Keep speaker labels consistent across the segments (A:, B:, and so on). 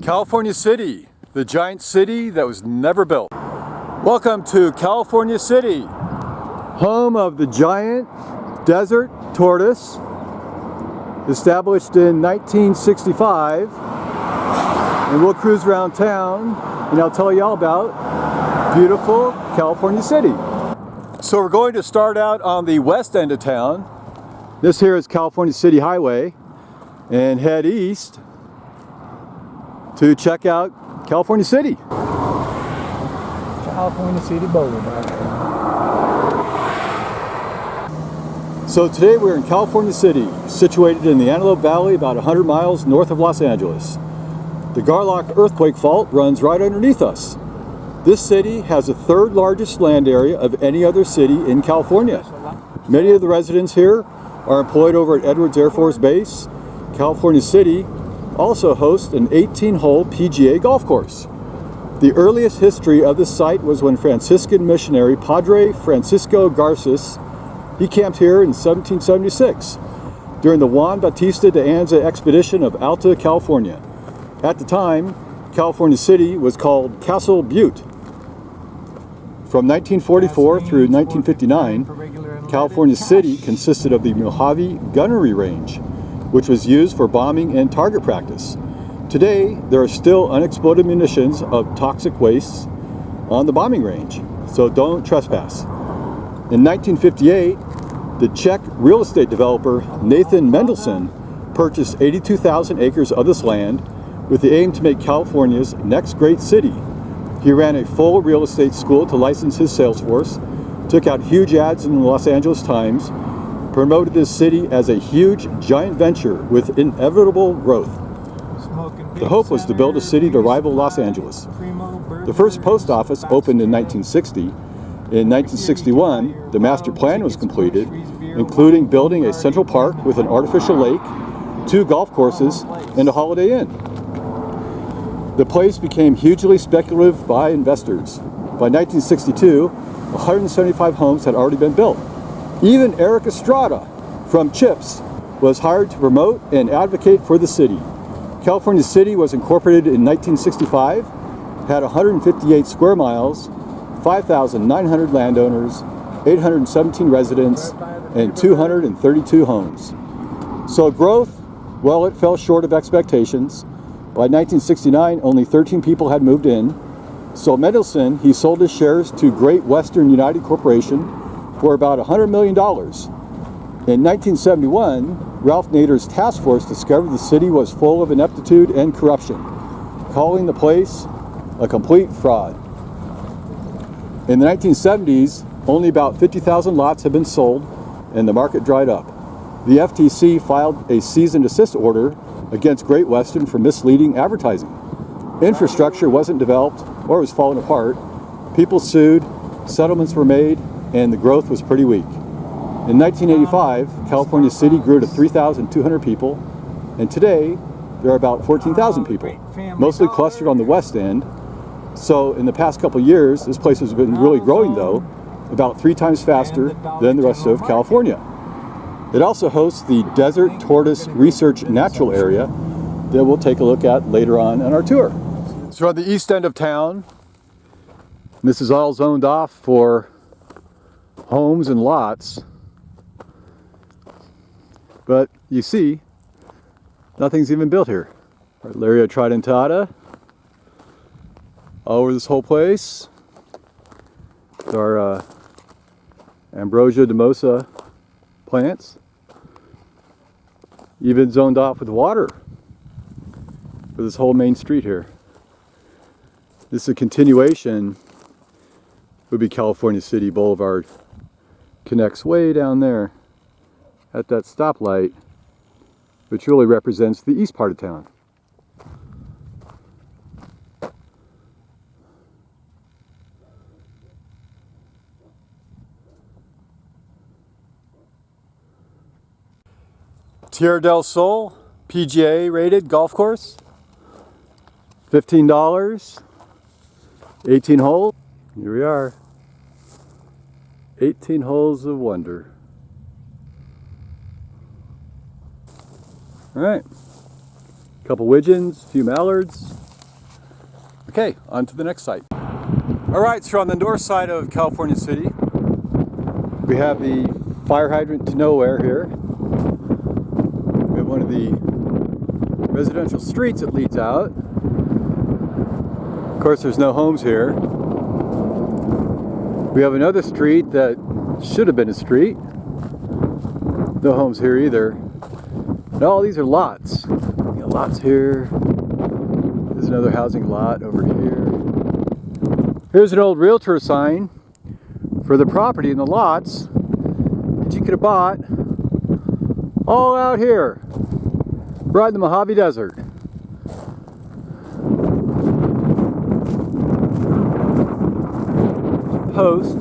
A: California City, the giant city that was never built. Welcome to California City, home of the giant desert tortoise, established in 1965. And we'll cruise around town and I'll tell you all about beautiful California City. So we're going to start out on the west end of town. This here is California City Highway, and head east to check out California City.
B: California City Boulevard.
A: So today we're in California City, situated in the Antelope Valley about 100 miles north of Los Angeles. The Garlock earthquake fault runs right underneath us. This city has the third largest land area of any other city in California. Many of the residents here are employed over at Edwards Air Force Base. California City also hosts an 18-hole PGA golf course. The earliest history of the site was when Franciscan missionary Padre Francisco Garces, he camped here in 1776 during the Juan Bautista de Anza expedition of Alta California. At the time, California City was called Castle Butte. From 1944 through 1959, California City consisted of the Mojave Gunnery Range, which was used for bombing and target practice. Today, there are still unexploded munitions of toxic wastes on the bombing range, so don't trespass. In 1958, the Czech real estate developer Nathan Mendelsohn purchased 82,000 acres of this land with the aim to make California's next great city. He ran a full real estate school to license his sales force, took out huge ads in the Los Angeles Times, promoted this city as a huge, giant venture with inevitable growth. The hope was to build a city to rival Los Angeles. The first post office opened in 1960. In 1961, the master plan was completed, including building a central park with an artificial lake, 2 golf courses, and a Holiday Inn. The place became hugely speculative by investors. By 1962, 175 homes had already been built. Even Eric Estrada from CHIPS was hired to promote and advocate for the city. California City was incorporated in 1965, had 158 square miles, 5,900 landowners, 817 residents, and 232 homes. So growth, well, it fell short of expectations. By 1969, only 13 people had moved in. So Mendelsohn, he sold his shares to Great Western United Corporation for about $100 million. In 1971, Ralph Nader's task force discovered the city was full of ineptitude and corruption, calling the place a complete fraud. In the 1970s, only about 50,000 lots had been sold and the market dried up. The FTC filed a cease and desist order against Great Western for misleading advertising. Infrastructure wasn't developed or was falling apart. People sued, settlements were made, and the growth was pretty weak. In 1985, California City grew to 3,200 people, and today there are about 14,000 people, mostly clustered on the west end. So in the past couple years, this place has been really growing though, about 3 times faster than the rest of California. It also hosts the Desert Tortoise Research Natural Area that we'll take a look at later on our tour. So we're on the east end of town. This is all zoned off for homes and lots. But you see, nothing's even built here. Artilleria tridentata all over this whole place. It's our Ambrosia domosa plants. Even zoned off with water for this whole main street here. This is a continuation, would be California City Boulevard. Connects way down there at that stoplight, which really represents the east part of town. Tierra del Sol, PGA rated golf course. $15, 18 holes. Here we are. 18 holes of wonder. All right, a couple widgeons, a few mallards. Okay, on to the next site. All right, so on the north side of California City, we have the fire hydrant to nowhere here. We have one of the residential streets that leads out. Of course, there's no homes here. We have another street that should have been a street. No homes here either. And all these are lots. We got lots here. There's another housing lot over here. Here's an old realtor sign for the property and the lots that you could have bought all out here, right in the Mojave Desert. Post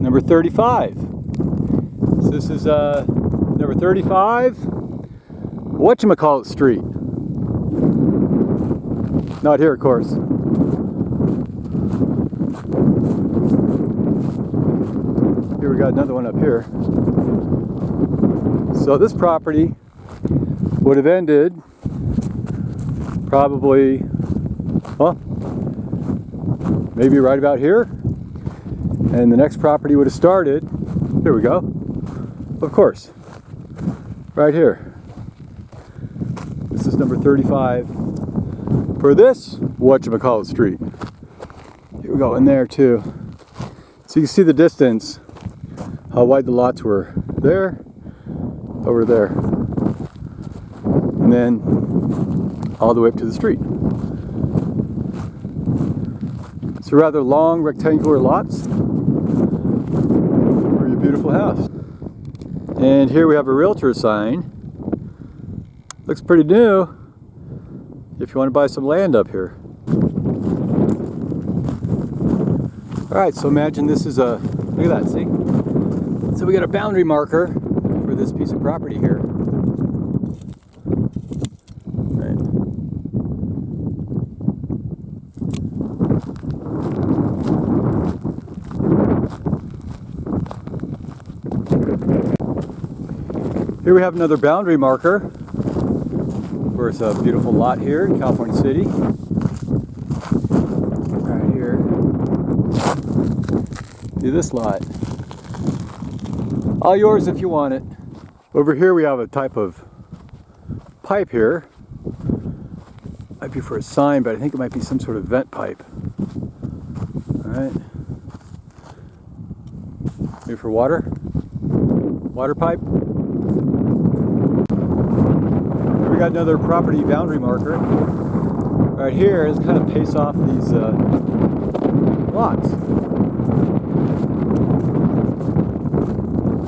A: number 35. So this is number 35, whatchamacallit Street. Not here, of course. Here we got another one up here. So this property would have ended probably, well, maybe right about here. And the next property would have started, here we go, of course, right here. This is number 35 for this whatchamacallit street. Here we go in there too. So you can see the distance, how wide the lots were there, over there, and then all the way up to the street. It's a rather long rectangular lots for your beautiful house. And here we have a realtor sign. Looks pretty new if you want to buy some land up here. Alright, so imagine this is a, look at that, see? So we got a boundary marker for this piece of property here. Right. Here we have another boundary marker where it's a beautiful lot here in California City. Right here. See this lot. All yours if you want it. Over here we have a type of pipe here. Might be for a sign, but I think it might be some sort of vent pipe. Alright. Maybe for water? Water pipe? Here we got another property boundary marker. Right here is kind of pace off these lots.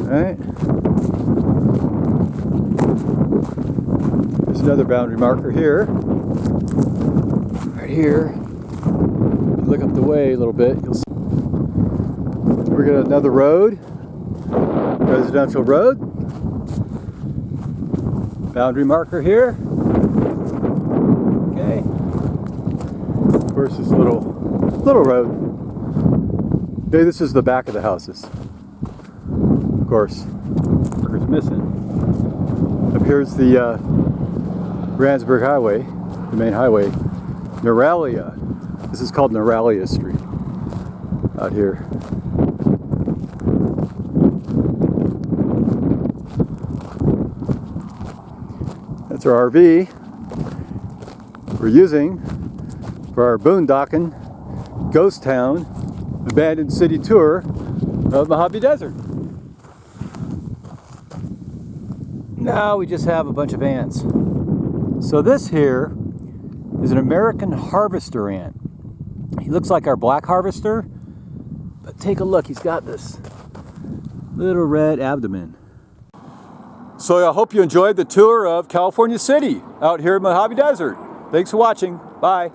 A: Alright. There's another boundary marker here. Right here. If you look up the way a little bit, you'll see. We're got another road. Residential road. Boundary marker here. Okay. Of course, this little road. Okay, this is the back of the houses. Of course, marker's missing. Up here's the Randsburg Highway, the main highway. Neuralia. This is called Neuralia Street. Out here. That's our RV we're using for our boondocking, ghost town, abandoned city tour of Mojave Desert. Now we just have a bunch of ants. So this here is an American harvester ant. He looks like our black harvester, but take a look, he's got this little red abdomen. So I hope you enjoyed the tour of California City out here in Mojave Desert. Thanks for watching. Bye.